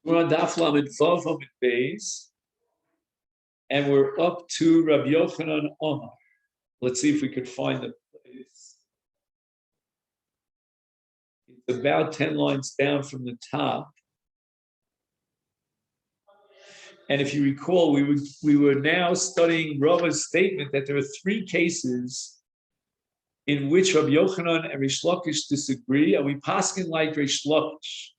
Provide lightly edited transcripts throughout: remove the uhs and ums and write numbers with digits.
We're on Daf Lamed Vav Amid Beis, and we're up to Rabbi Yochanan Omar. Let's see if we could find the place. It's about 10 lines down from the top. And if you recall, we were now studying Rava's statement that there are three cases in which Rabbi Yochanan and Rish Lakish disagree, and we paskin like Rish Lakish.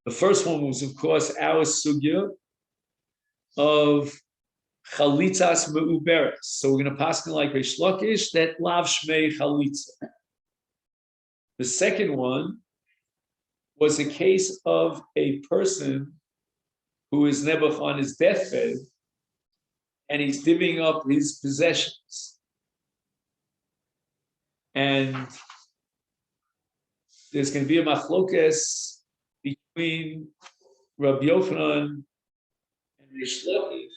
The first one was, of course, our sugya of chalitzas meuberes. So we're going to paskin like Rish Lakish that lav shmei chalitza. The second one was a case of a person who is nebuch on his deathbed, and he's divvying up his possessions. And there's going to be a machlokes between Rabbi Yochanan and Rish Lakish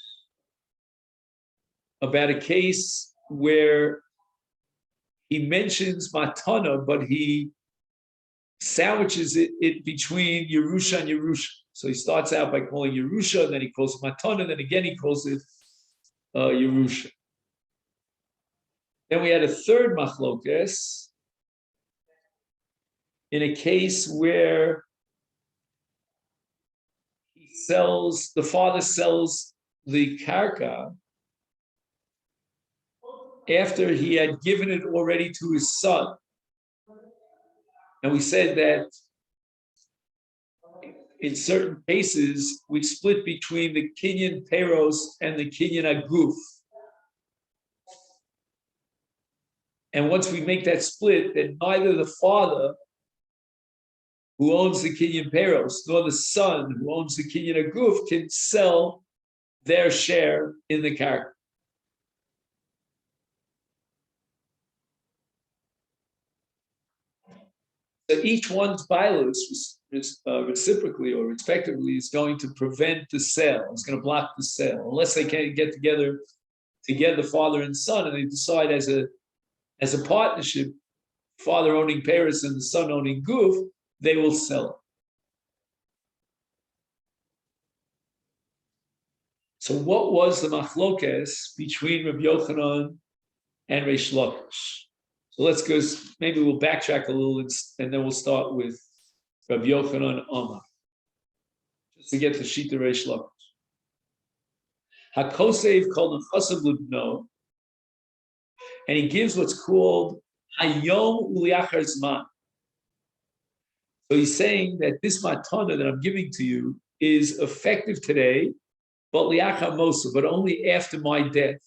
about a case where he mentions matana, but he sandwiches it between Yerusha and Yerusha. So he starts out by calling Yerusha, and then he calls it matana, then again he calls it Yerusha. Then we had a third machlokes in a case where the father sells the karka after he had given it already to his son. And we said that in certain cases, we split between the kinyan peros and the kinyan aguf. And once we make that split, then neither the father who owns the kinyan peros nor the son who owns the kinyan aguf can sell their share in the karka. So each one's bailus reciprocally or respectively is going to prevent the sale. It's going to block the sale unless they can get together father and son, and they decide as a partnership, father owning peros and the son owning guf, they will sell it. So what was the machlokes between Rabbi Yochanan and Rish Lakish? So let's go, maybe we'll backtrack a little and then we'll start with Rabbi Yochanan Omar, just to get the Shita Rish Lakish. HaKosev called Chasav Libno, and he gives what's called Hayom Uliachar Zman. So he's saying that this matana that I'm giving to you is effective today, but liachar mosa, but only after my death.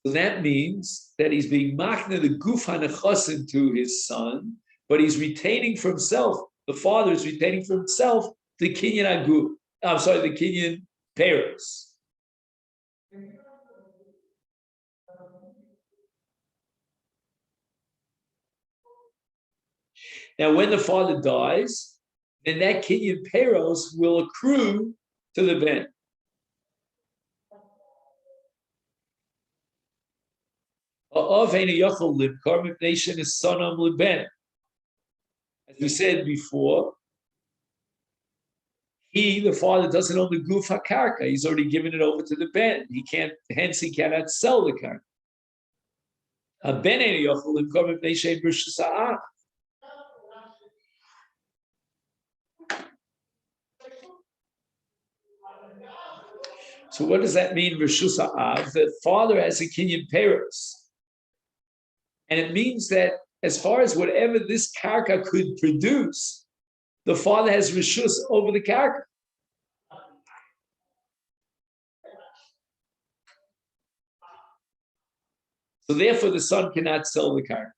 So that means that he's being machna the guf hanechasim to his son, but he's retaining for himself. The father is retaining for himself the kinyan aguf. I'm sorry, the kinyan peros. Now, when the father dies, then that kinyan peros will accrue to the ben. As we said before, the father doesn't own the guf hakarka. He's already given it over to the ben. Hence he cannot sell the karka. A ben ein yochel limkor mipnei she'en b'reshus ha'av. So what does that mean, Rishus Ha'av? The father has a kinyan peros. And it means that as far as whatever this karka could produce, the father has Rishus over the karka. So therefore the son cannot sell the karka.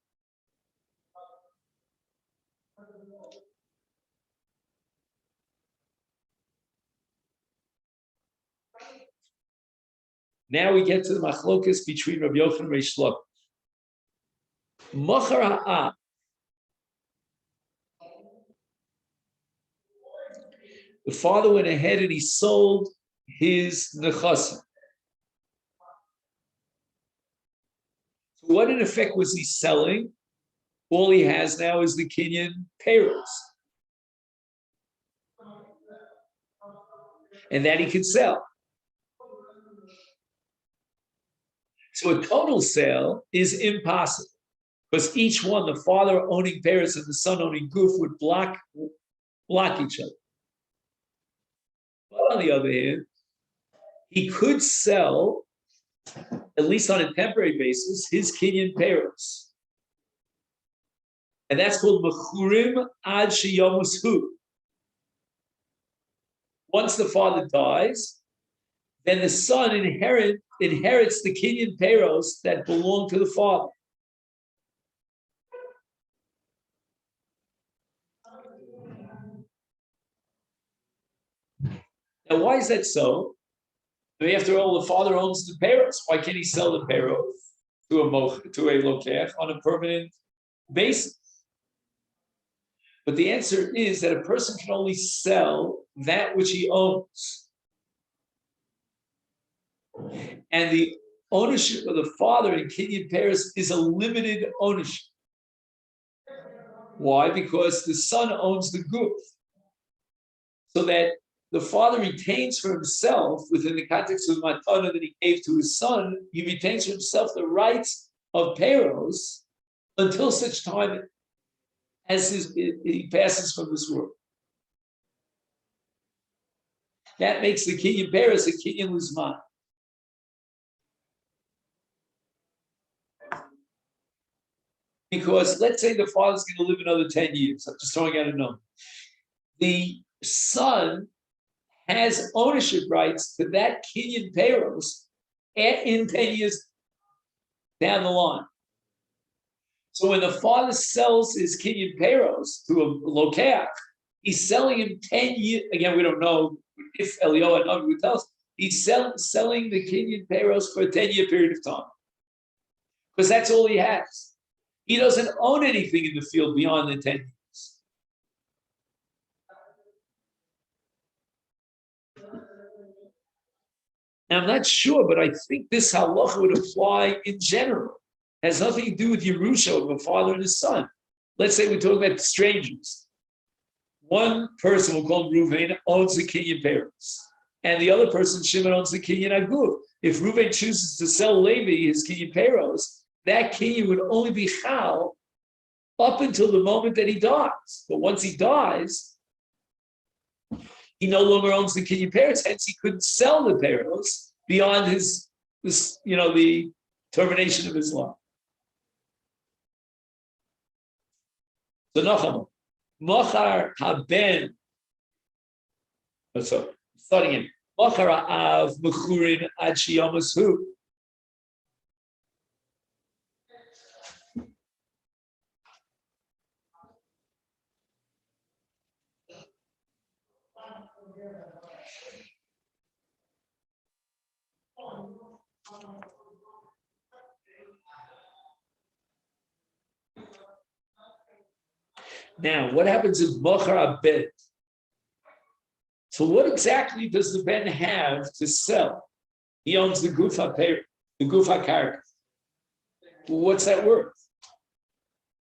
Now we get to the machlokas between Rabbi Yochanan and Rish Lakish. Machar ha'ah. The father went ahead and he sold his nechasim. So what in effect was he selling? All he has now is the kinyan peros. and that he can sell. So a total sale is impossible because each one, the father owning Paris and the son owning Guf, would block each other. But on the other hand, he could sell, at least on a temporary basis, his Kinyan Paris. And that's called Mechurim Ad Sheyamushu. Once the father dies, then the son inherits the Kinyan Peros that belong to the father. Now, why is that so? After all, the father owns the Peros. Why can't he sell the Peros to a lokech on a permanent basis? But the answer is that a person can only sell that which he owns. And the ownership of the father in Kinyan Paris is a limited ownership. Why? Because the son owns the guf. So that the father retains for himself, within the context of the matana that he gave to his son, he retains for himself the rights of Peros until such time as he passes from this world. That makes the Kinyan Paris a Kinyan Luzman. Because let's say the father's going to live another 10 years. I'm just throwing out a number. The son has ownership rights to that Kinyan Peros in 10 years down the line. So when the father sells his Kinyan Peros to a lokech, he's selling him 10 years. Again, we don't know if Eliyahu and would tell us. He's selling the Kinyan Peros for a 10-year period of time. Because that's all he has. He doesn't own anything in the field beyond the 10 years. Now, I'm not sure, but I think this halacha would apply in general. It has nothing to do with Yerusha of a father and his son. Let's say we're talking about strangers. One person, we'll call him Reuven, owns the Kinyan Peros. And the other person, Shimon, owns the Kinyan Aguv. If Reuven chooses to sell Levi his Kinyan Peros, that Kinyan would only be chal up until the moment that he dies. But once he dies, he no longer owns the Kinyan Peros, hence he couldn't sell the Peros beyond the termination of his life. So Nachama, Machar haben, so starting in Machar av mechurin ad sheyamushu. Now, what happens if Machar ben? So, what exactly does the ben have to sell? He owns the gufa karka. Well, what's that worth?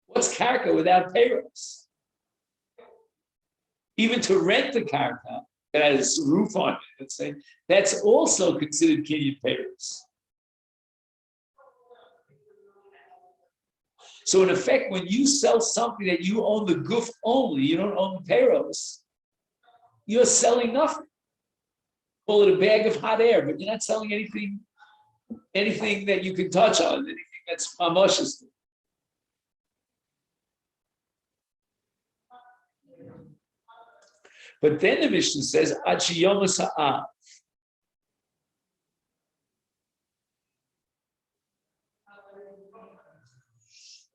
What's karka without payros? Even to rent the karka that has roof on it, let's say, that's also considered Kinyan payros. So in effect, when you sell something that you own the guf only, you don't own the payros, you're selling nothing. Call it a bag of hot air, but you're not selling anything that you can touch on, anything that's mamashis. But then the Mishnah says, Ad sheyamus ha'av.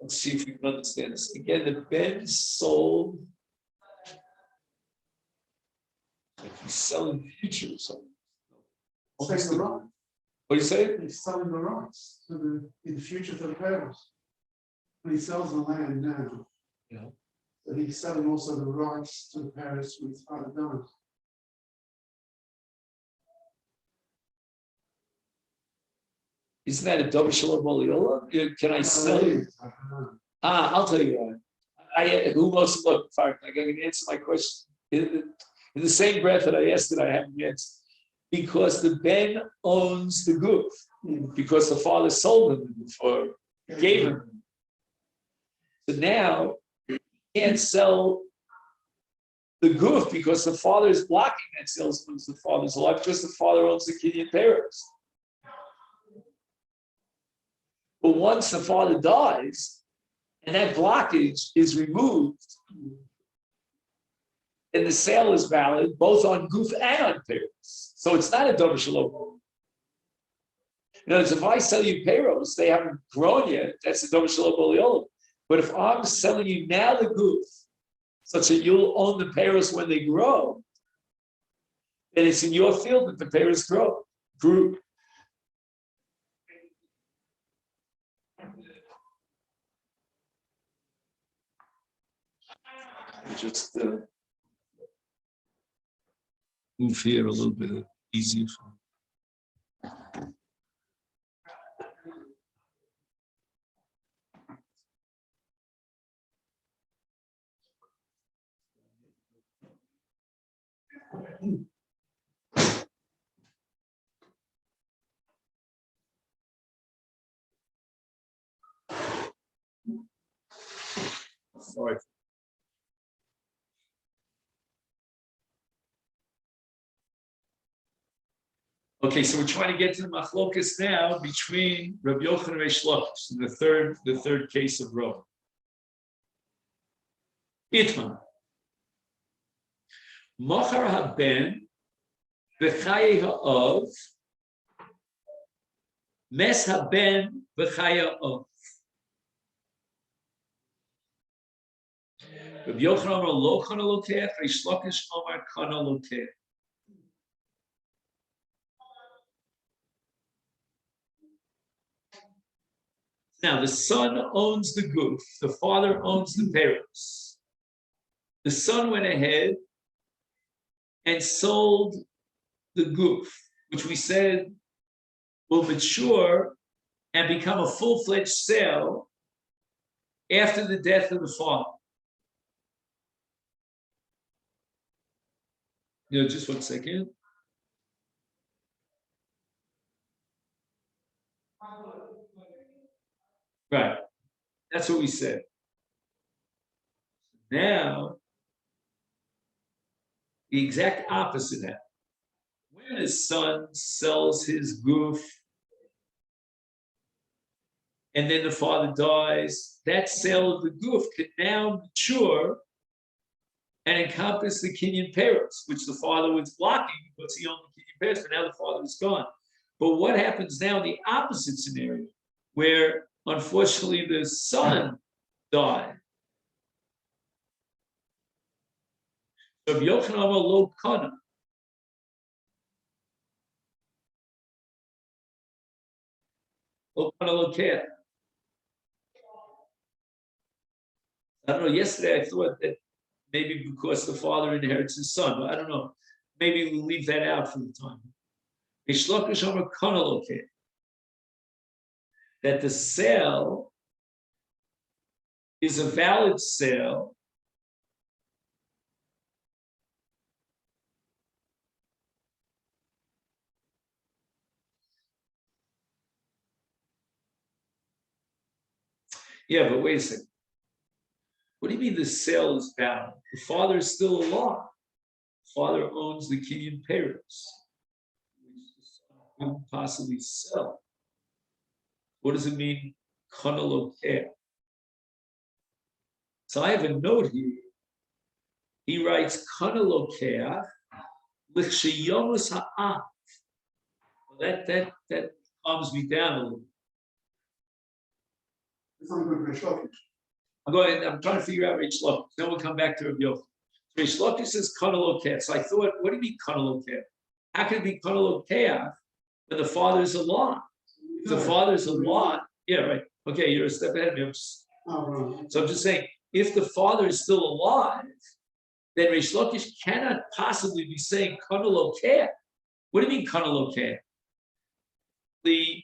Let's see if we can understand this. Again, the ben sold, like he's selling futures. What do you say? He's selling the rights in the future to the parents. When he sells the land now, Yeah. So he's selling also the rights to the parents with other dies. Isn't that a double shalom oliola? Can I sell it? I'll tell you why. Who wants to look? I can answer my question in the same breath that I asked it. I haven't answered. because the Ben owns the goof, because the father sold him the goof or gave him. So now you can't sell the goof because the father is blocking that sales because the father's alive, because the father owns the Kenyan parents. But once the father dies and that blockage is removed, and the sale is valid both on goof and on parents. So it's not a davar shalom. In other words, if I sell you payros, they haven't grown yet, that's a davar shalom oliolim. But if I'm selling you now the goof, such that you'll own the payros when they grow, then it's in your field that the payros grew. Just move here a little bit easier. Sorry. Okay, so we're trying to get to the machlokas now between Rabbi Yochanan and Reish Lakish, the third case of Rome. Itman. Machar haben v'chaye ha'ov mes haben v'chaye ha'ov. Rabbi Yochanan Amar lo kana lokech, Reish Lakish Amar kana lokech. Now, the son owns the goof, the father owns the parents. The son went ahead and sold the goof, which we said will mature and become a full-fledged sale after the death of the father. Just 1 second. Right. That's what we said. Now, the exact opposite happens. When his son sells his goof and then the father dies, that sale of the goof can now mature and encompass the Kenyan parents, which the father was blocking because he owned the Kenyan parents, but now the father is gone. But what happens now in the opposite scenario, where unfortunately the son died? So Yochanan Amar lo kana. Lo kana lo keh. I don't know, yesterday I thought that maybe because the father inherits his son, but I don't know. Maybe we'll leave that out for the time. Reish Lakish Amar kana lo keh. That the sale is a valid sale yeah, but wait a second. What do you mean the sale is valid? The father is still alive. The father owns the Kenyan parents, which the son couldn't possibly sell. What does it mean, kana lo keh? So I have a note here. He writes, kana lo keh, l'chsheyomus ha'av. That calms me down a little. It's not good Reish Lakish. I'm trying to figure out Reish Lakish. Then we'll come back to Rabbi Yochanan. Reish Lakish says kana lo keh. So I thought, what do you mean kana lo keh? How can it be kana lo keh when the father's alive? If the father's alive, yeah, right. Okay, you're a step ahead of me. So I'm just saying, if the father is still alive, then Reish Lakish cannot possibly be saying kana lo keh. What do you mean kana lo keh? The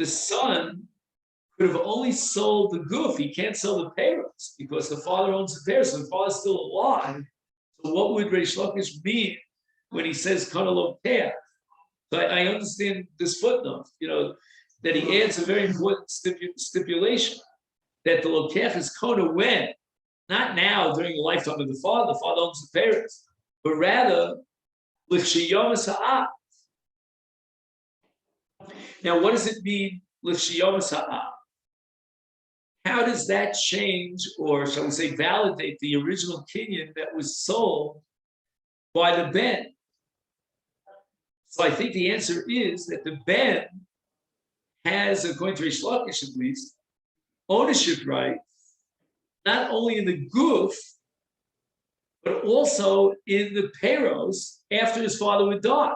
son could have only sold the goof. He can't sell the parents because the father owns the parents. So the father's still alive. So what would Reish Lakish mean when he says kana lo keh? So I understand this footnote, that he adds a very important stipulation that the lokech is kona when, not now during the lifetime of the father owns the parents, but rather l'chshiyomas ha'ah. Now, what does it mean l'chshiyomas ha'ah? How does that change, or shall we say, validate the original kinyan that was sold by the ben? So I think the answer is that the ben has, according to Reish Lakish at least, ownership rights, not only in the goof, but also in the peros after his father would die.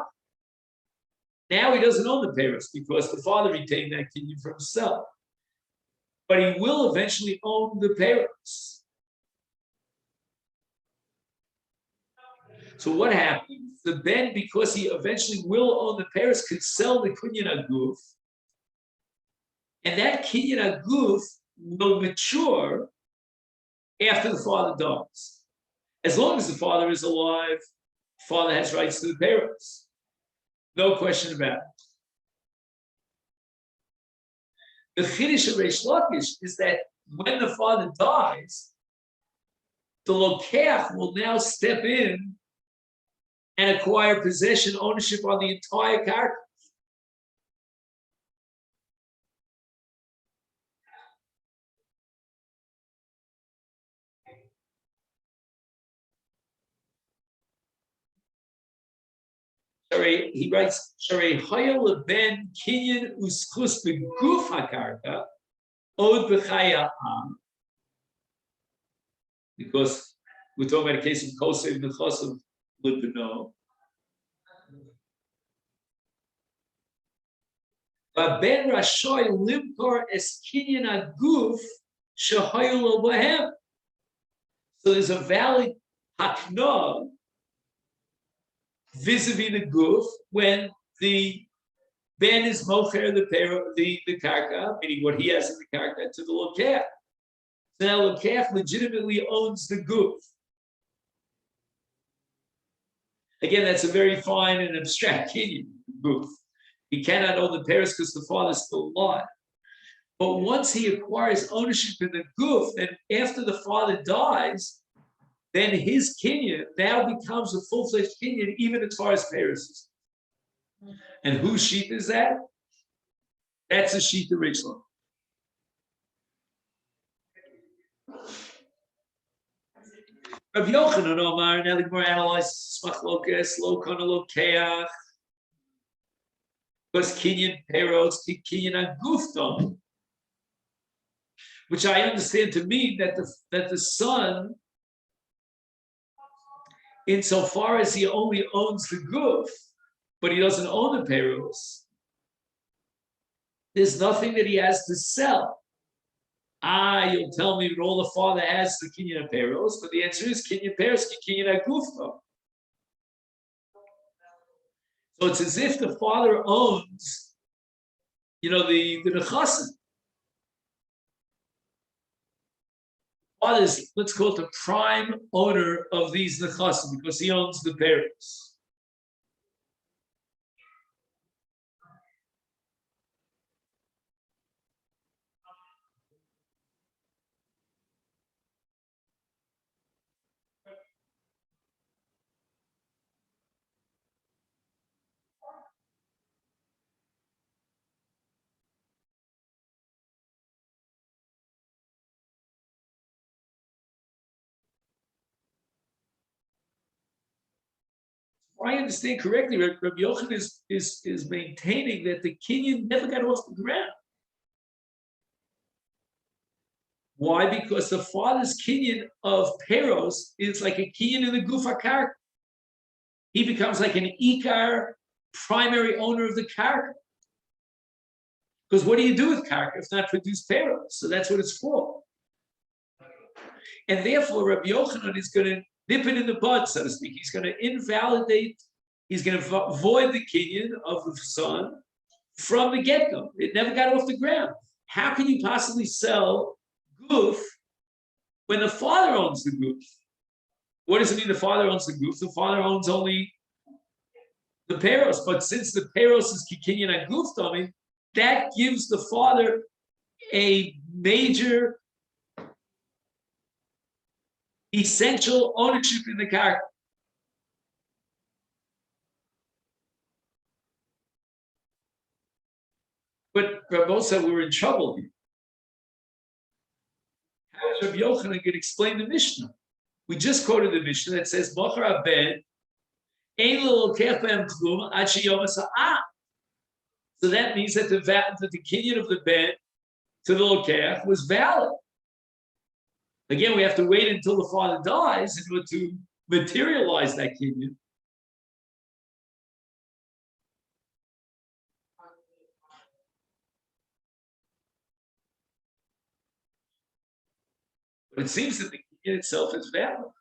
Now he doesn't own the peros because the father retained that kinyan for himself. But he will eventually own the peros. So what happens? The ben, because he eventually will own the peros, could sell the kinyan aguf, and that kinyan aguf will mature after the father dies. As long as the father is alive, the father has rights to the peros. No question about it. The chiddush of Reish Lakish is that when the father dies, the lokech will now step in and acquire possession, ownership on the entire karka. He writes, "Sharei hayol ben kinyan uschus beguf hakarka od b'chaya am," because we're talking about a case of kosev nechosav libno. But ben rashoy limkor es kinyan aguf shehayol bahem. So there's a valid hakna vis-a-vis the guf when the ben is mocher the karka, meaning what he has in the karka, to the lokech. So now lokech legitimately owns the guf. Again, that's a very fine and abstract kinyan, guf. He cannot own the peros because the father is still alive. But once he acquires ownership in the guf, then after the father dies, then his kinyan now becomes a full-fledged kinyan, even as far as peros. And whose sheet is that? That's a sheet of Reish Lakish. Rav Yochanan Omar, now the Gemara analyzes machlokas, lo kana lokeach, because kinyan peros, kinyan agufton, which I understand to mean that the son, insofar as he only owns the guf, but he doesn't own the peros, there's nothing that he has to sell. You'll tell me that all the father has is the kinyan peros, but the answer is kinyan peros, kinyan agufton. So it's as if the father owns, the nechasim. Father is, let's call it the prime owner of these nechasim because he owns the peros. If I understand correctly, Rabbi Yochanan is maintaining that the kinyan never got off the ground. Why? Because the father's kinyan of peros is like a kinyan in the gufa karka. He becomes like an ikar, primary owner of the karka. Because what do you do with karka if not produce peros? So that's what it's for. And therefore, Rabbi Yochanan is going to nip it in the bud, so to speak. He's going to invalidate, he's going to void the kinyan of the son from the get-go. It never got off the ground. How can you possibly sell guf when the father owns the guf? What does it mean the father owns the guf? The father owns only the Peros. But since the Peros is Kikinyan and Guftomi, that gives the father a major essential ownership in the karka. But Rabosa, we were in trouble here. How is Rabbi Yochanan going to explain the Mishnah? We just quoted the Mishnah that says, Bochar Abed, Ein L'Lokech B'hem Klum Ad Sheyom Ha'Sa'ah. So that means that the kinyan of the bed to the Lokech was valid. Again, we have to wait until the father dies in order to materialize that kinyan. But it seems that the kinyan itself is valid.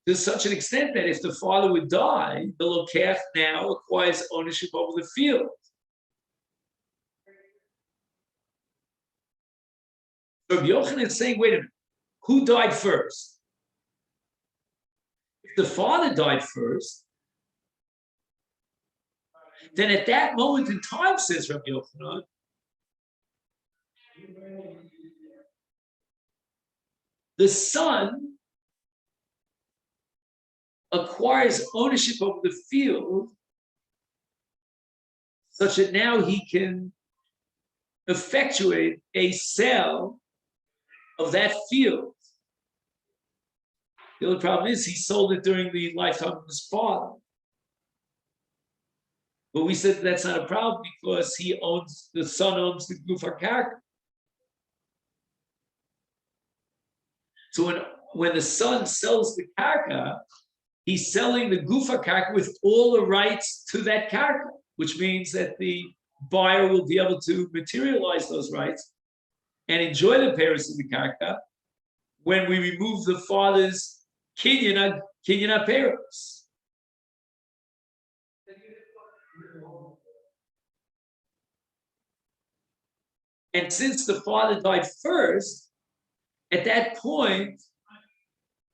To such an extent that if the father would die, the Lokech now acquires ownership over the field. So Rabbi Yochanan is saying, wait a minute, who died first? If the father died first, then at that moment in time, says Rabbi Yochanan, the son acquires ownership over the field such that now he can effectuate a sale of that field. The only problem is he sold it during the lifetime of his father. But we said that's not a problem because the son owns the Gufar Karka. So when the son sells the Karka, he's selling the Gufa Karka with all the rights to that Karka, which means that the buyer will be able to materialize those rights and enjoy the Paris of the Karka when we remove the father's Kinyan Paris. And since the father died first, at that point,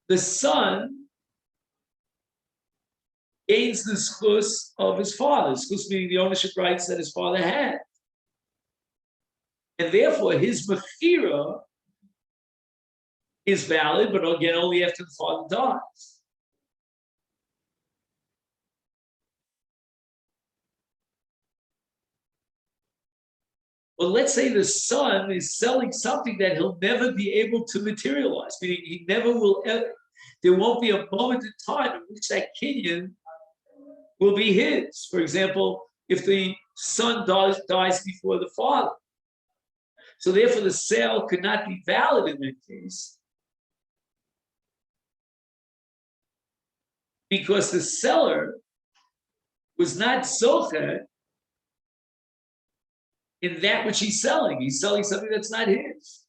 the son gains the schus of his father, schus meaning the ownership rights that his father had. And therefore, his mechira is valid, but again, only after the father dies. Well, let's say the son is selling something that he'll never be able to materialize, meaning he never will ever, there won't be a moment in time in which that kinyan will be his. For example, if the son dies before the father. So therefore the sale could not be valid in that case because the seller was not zocher in that which he's selling. He's selling something that's not his.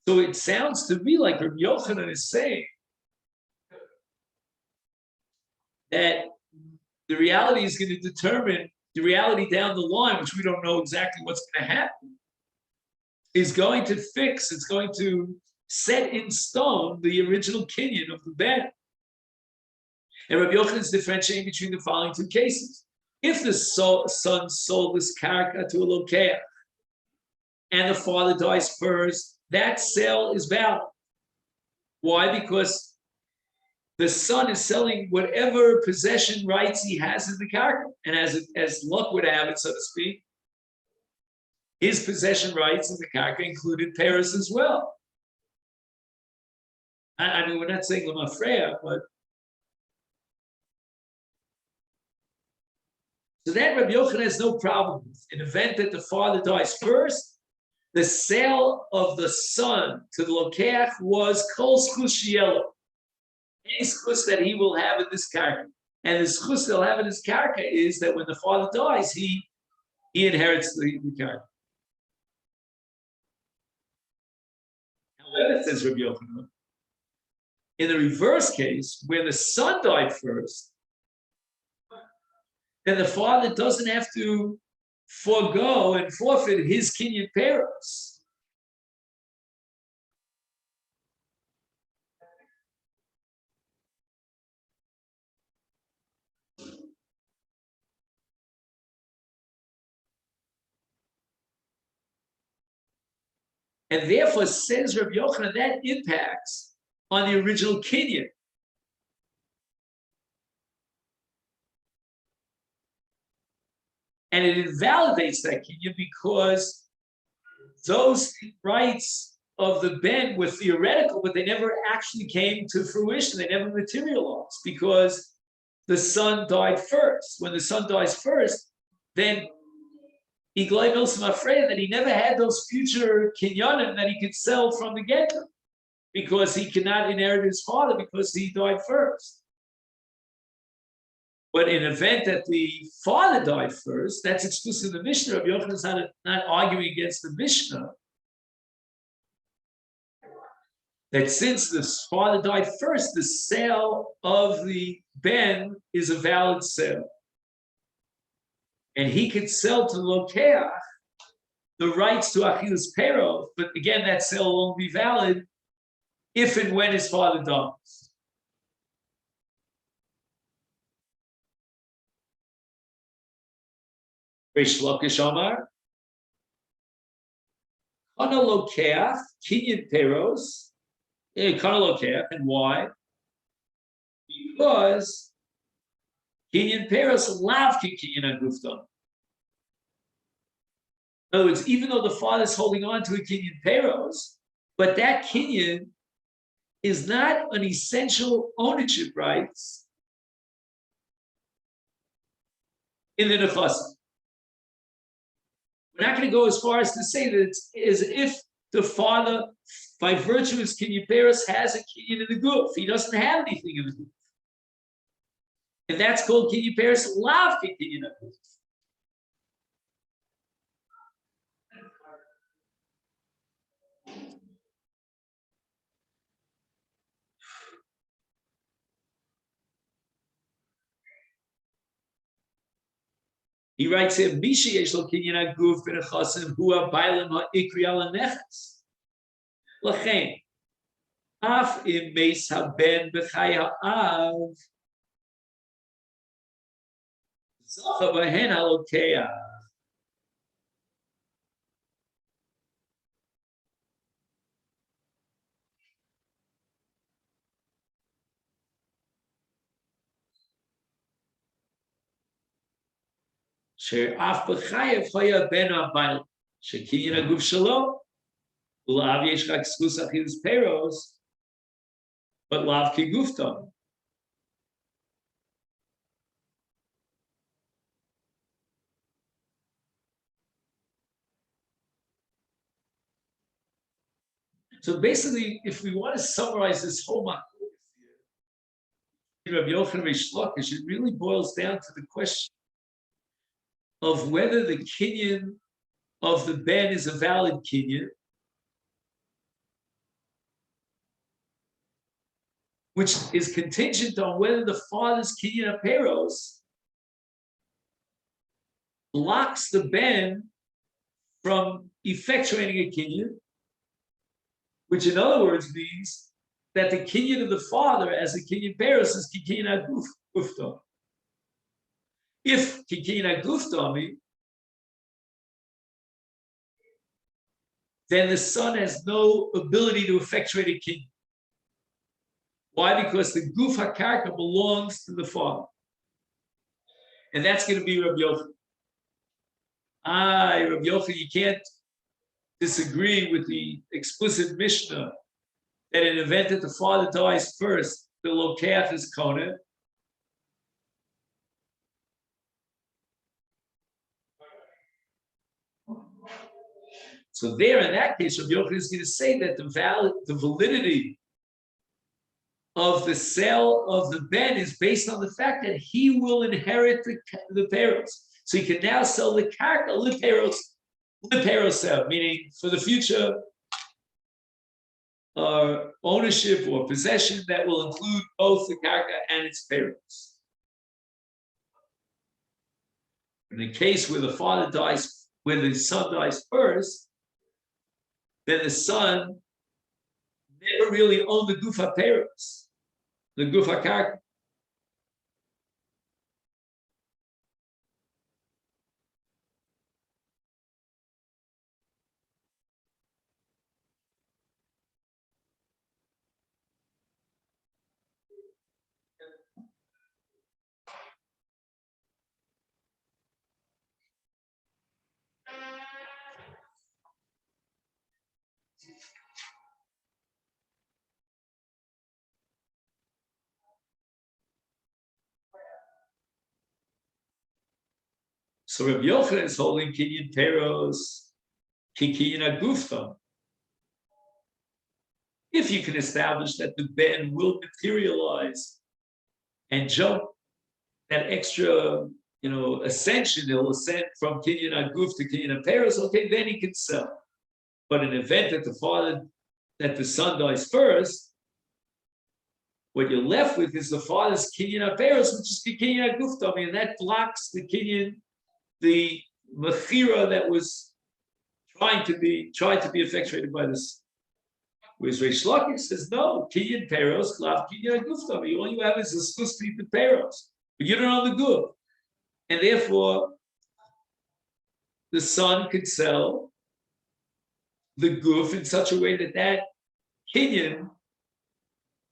So it sounds to me like Rabbi Yochanan is saying that the reality is going to determine the reality down the line, which we don't know exactly what's going to happen, is going to fix, it's going to set in stone the original kinyan of the bed. And Rabbi Yochanan is differentiating between the following two cases. If the son sold this karka to a lokeach and the father dies first, that sale is valid. Why? Because the son is selling whatever possession rights he has in the karka. And as luck would have it, so to speak, his possession rights in the karka included Paris as well. I mean, we're not saying Lamafreya, but so that Rabbi Yochanan has no problem with. In the event that the father dies first, the sale of the son to the lokeach was kol schus sheyelo. Any schus that he will have in this karka. And the schus they'll have in his karka is that when the father dies, he inherits the karka. However, says Rabbi Yochanan, in the reverse case, where the son died first, then the father doesn't have to forego and forfeit his kinyan paros. And therefore, says Rabbi Yochanan, that impacts on the original kinyan. And it invalidates that kinyan because those rights of the ben were theoretical, but they never actually came to fruition. They never materialized because the son died first. When the son dies first, then Iglai Milsim afraid that he never had those future kinyanim that he could sell from the get-go because he cannot inherit his father because he died first. But in the event that the father died first, that's explicit in the Mishnah. Rabbi Yochanan is not arguing against the Mishnah. That since the father died first, the sale of the ben is a valid sale. And he could sell to Lokeach the rights to Achilas Perov, but again, that sale won't be valid if and when his father dies. Reish Lakish Amar, Kana Lokeach, Kinyan Peros, Kana Lokeach, and why? Because Kinyan Peros lav Kinyan Aguftam. In other words, even though the father is holding on to a Kinyan Peros, but that Kinyan is not an essential ownership rights in the Nechasim. We're not going to go as far as to say that it's as if the father, by virtue of his Kinyan Peros, has a Kinyan in the Guf. He doesn't have anything in the Guf. And that's called Kinyan Peros lav Kinyan in the Guf. He writes here, Misha yesh lo kinyan aguf b'nechasim hu ha'baylim ha'ikri al ha'nechas. L'chein, af im meis haben b'chai ha'av, zacha b'hen ha'lokeach. שאף בחייב היה בן הבעל, שקניין הגוף שלו, ולאו יש רק זכות אכילת פירות, but לאו כגופתו. So basically, if we want to summarize this whole Makhluk here, Rabbi Yochanan and Reish Lakish, it really boils down to the question of whether the kinyan of the ben is a valid kinyan, which is contingent on whether the father's kinyan aperos blocks the ben from effectuating a kinyan, which in other words means that the kinyan of the father as a kinyan peros is kinyan agufto. If kinyan agufto, then the son has no ability to effectuate a kinyan. Why? Because the guf hakarka belongs to the father, and that's going to be Rabbi Yochanan. Rabbi Yochanan, you can't disagree with the explicit Mishnah that in the event that the father dies first, the lokeach is kohen. So there, in that case, Rabbi Yochanan is going to say that the validity of the sale of the ben is based on the fact that he will inherit the peros. So he can now sell the karka liperos sale, meaning for the future ownership or possession that will include both the karka and its peros. In the case where the father dies, where the son dies first, then the son never really owned the gufa peros, the gufa karka. So Rabbi Yochanan is holding kinyan peros, kinyan agufta. If you can establish that the ben will materialize and jump that extra, ascension, he'll ascend from kinyan aguf to kinyan peros, okay, then he can sell. But in an event that the son dies first, what you're left with is the father's kinyan peros, which is kinyan agufta, and that blocks the kinyan, the mechira that was tried to be effectuated by this. Whereas Reish Lakish says, no, kinyan peros, klav kinyan agufta. All you have is a supposed the peros, but you don't know the guf. And therefore, the son could sell the guf in such a way that kinyan,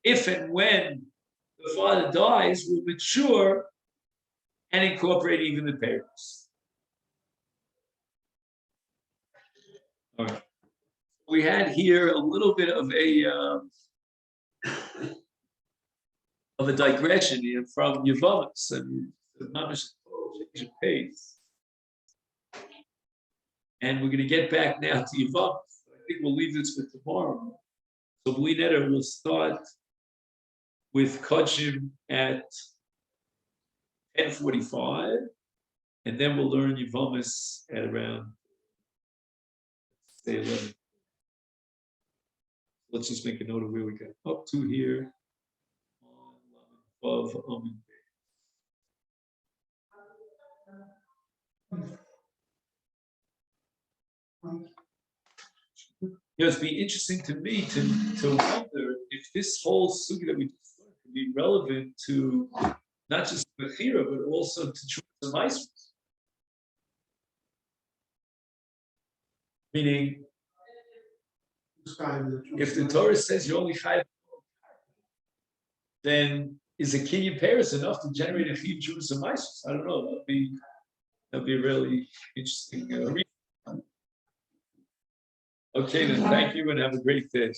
if and when the father dies, will mature and incorporate even the peros. All right. We had here a little bit of a digression here from Yevamot, and not much change of pace. And we're going to get back now to Yevamot. I think we'll leave this for tomorrow. So Blinetta will start with Kodshim at 10:45, and then we'll learn Yevamot at around, say, 11. Let's just make a note of where we got up to here. Of it's be interesting to me to wonder if this whole sugi that we just learned could be relevant to not just Mechira, but also to Trumas Maasros. Meaning, if the Torah says you only chayv, then is a kinyan peros enough to generate a chiyuv Trumas Maasros? I don't know. That'd be a really interesting read. Okay, then thank you and have a great day.